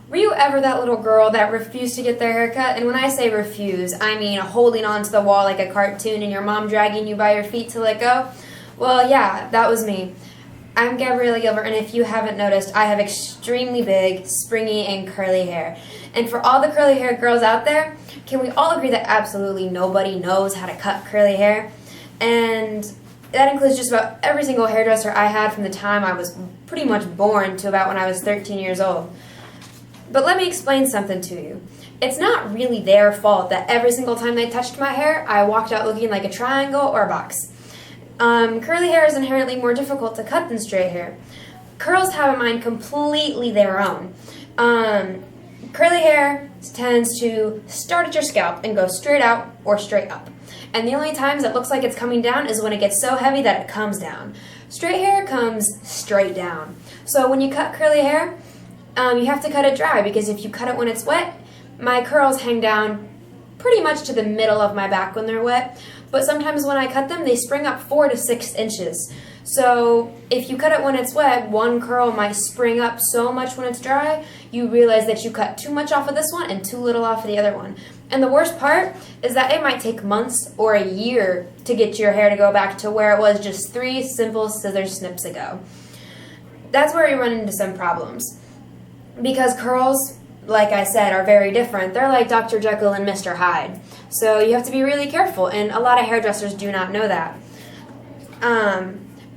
Were you ever that little girl that refused to get their hair cut? And when I say refuse, I mean holding onto the wall like a cartoon and your mom dragging you by your feet to let go? Well, yeah, that was me. I'm Gabriella Gilbert, and if you haven't noticed, I have extremely big, springy, and curly hair. And for all the curly-haired girls out there, can we all agree that absolutely nobody knows how to cut curly hair? And that includes just about every single hairdresser I had from the time I was pretty much born to about when I was 13 years old. But let me explain something to you. It's not really their fault that every single time they touched my hair, I walked out looking like a triangle or a box. Curly hair is inherently more difficult to cut than straight hair. Curls have a mind completely their own. Curly hair tends to start at your scalp and go straight out or straight up. And the only times it looks like it's coming down is when it gets so heavy that it comes down. Straight hair comes straight down. So when you cut curly hair, you have to cut it dry, because if you cut it when it's wet, my curls hang down pretty much to the middle of my back when they're wet. But sometimes when I cut them, they spring up 4 to 6 inches. So if you cut it when it's wet, one curl might spring up so much when it's dry, you realize that you cut too much off of this one and too little off of the other one. And the worst part is that it might take months or a year to get your hair to go back to where it was just 3 simple scissor snips ago. That's where you run into some problems. Because curls, like I said, are very different. They're like Dr. Jekyll and Mr. Hyde. So you have to be really careful, and a lot of hairdressers do not know that.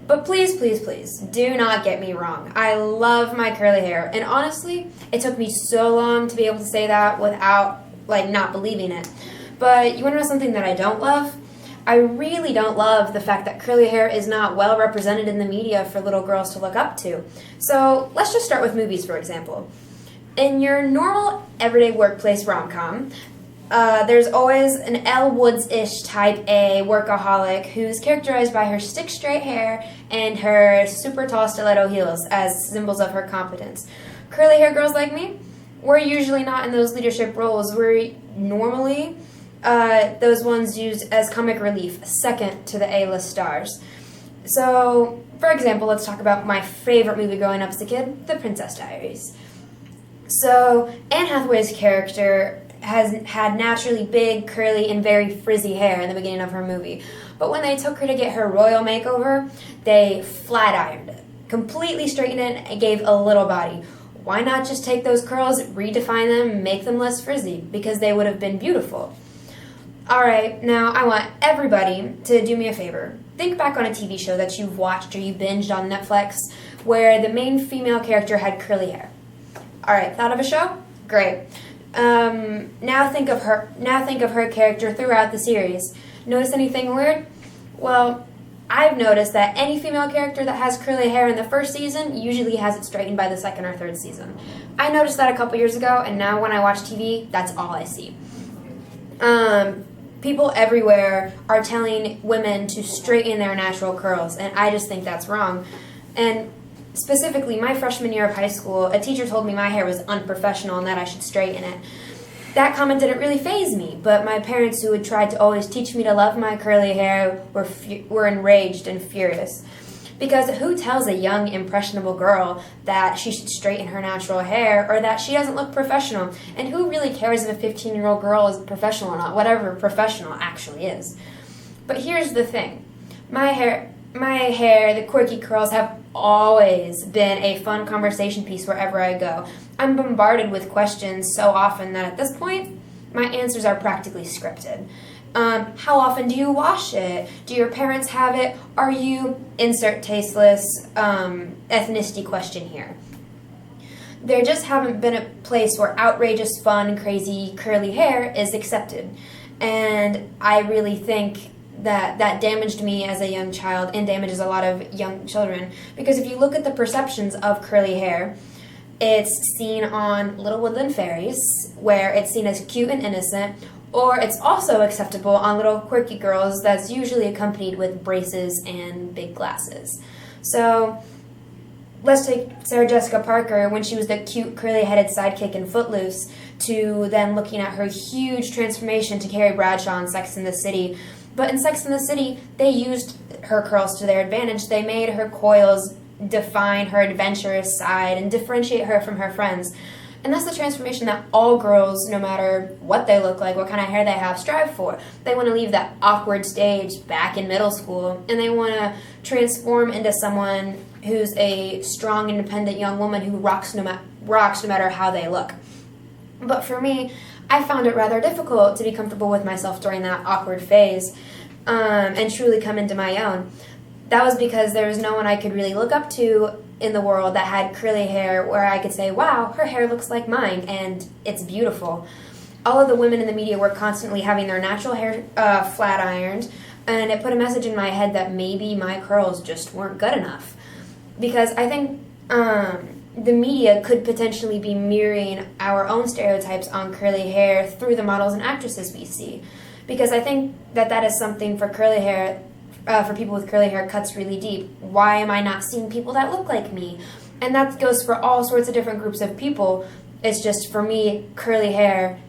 But please, please, please, do not get me wrong. I love my curly hair, and honestly, it took me so long to be able to say that without, not believing it. But you want to know something that I don't love? I really don't love the fact that curly hair is not well represented in the media for little girls to look up to. So let's just start with movies, for example. In your normal, everyday workplace rom-com, there's always an Elle Woods-ish type A workaholic who's characterized by her stick-straight hair and her super tall stiletto heels as symbols of her competence. Curly hair girls like me, we're usually not in those leadership roles. We're normally those ones used as comic relief, second to the A-list stars. So, for example, let's talk about my favorite movie growing up as a kid, The Princess Diaries. So, Anne Hathaway's character has had naturally big, curly, and very frizzy hair in the beginning of her movie. But when they took her to get her royal makeover, they flat ironed it, completely straightened it, and gave a little body. Why not just take those curls, redefine them, make them less frizzy? Because they would have been beautiful. Alright, now I want everybody to do me a favor. Think back on a TV show that you've watched or you binged on Netflix where the main female character had curly hair. Alright, thought of a show? Great. Now think of her character throughout the series. Notice anything weird? Well, I've noticed that any female character that has curly hair in the first season usually has it straightened by the second or third season. I noticed that a couple years ago, and now when I watch TV, that's all I see. People everywhere are telling women to straighten their natural curls, and I just think that's wrong. And specifically, my freshman year of high school, a teacher told me my hair was unprofessional and that I should straighten it. That comment didn't really faze me, but my parents, who had tried to always teach me to love my curly hair, were enraged and furious. Because who tells a young, impressionable girl that she should straighten her natural hair or that she doesn't look professional? And who really cares if a 15-year-old girl is professional or not, whatever professional actually is? But here's the thing. My hair, the quirky curls have always been a fun conversation piece wherever I go. I'm bombarded with questions so often that at this point, my answers are practically scripted. How often do you wash it? Do your parents have it? Are you, insert tasteless ethnicity question here? There just haven't been a place where outrageous, fun, crazy, curly hair is accepted. And I really think that damaged me as a young child and damages a lot of young children. Because if you look at the perceptions of curly hair, it's seen on Little Woodland Fairies, where it's seen as cute and innocent, or it's also acceptable on little quirky girls that's usually accompanied with braces and big glasses. So let's take Sarah Jessica Parker when she was the cute curly-headed sidekick in Footloose to then looking at her huge transformation to Carrie Bradshaw in Sex and the City. But in Sex and the City, they used her curls to their advantage. They made her coils define her adventurous side and differentiate her from her friends. And that's the transformation that all girls, no matter what they look like, what kind of hair they have, strive for. They want to leave that awkward stage back in middle school, and they want to transform into someone who's a strong, independent young woman who rocks no matter how they look. But for me, I found it rather difficult to be comfortable with myself during that awkward phase and truly come into my own. That was because there was no one I could really look up to in the world that had curly hair where I could say, wow, her hair looks like mine and it's beautiful. All of the women in the media were constantly having their natural hair flat ironed, and it put a message in my head that maybe my curls just weren't good enough. Because I think the media could potentially be mirroring our own stereotypes on curly hair through the models and actresses we see. Because I think that is something for curly hair, for people with curly hair, cuts really deep. Why am I not seeing people that look like me? And that goes for all sorts of different groups of people. It's just, for me, curly hair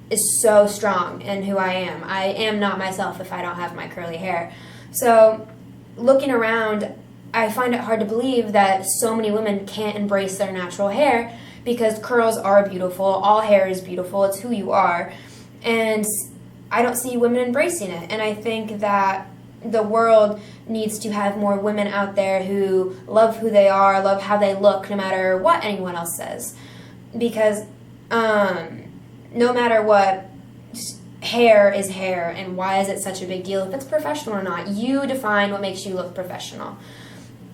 is so strong in who I am. I am not myself if I don't have my curly hair. So looking around, I find it hard to believe that so many women can't embrace their natural hair, because curls are beautiful. All hair is beautiful. It's who you are. And I don't see women embracing it. And I think that the world needs to have more women out there who love who they are, love how they look, no matter what anyone else says. Because no matter what, hair is hair, and why is it such a big deal if it's professional or not? You define what makes you look professional.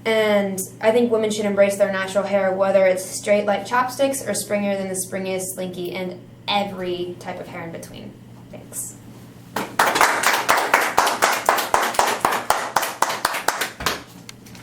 And I think women should embrace their natural hair, whether it's straight like chopsticks or springier than the springiest slinky, and every type of hair in between. Thanks.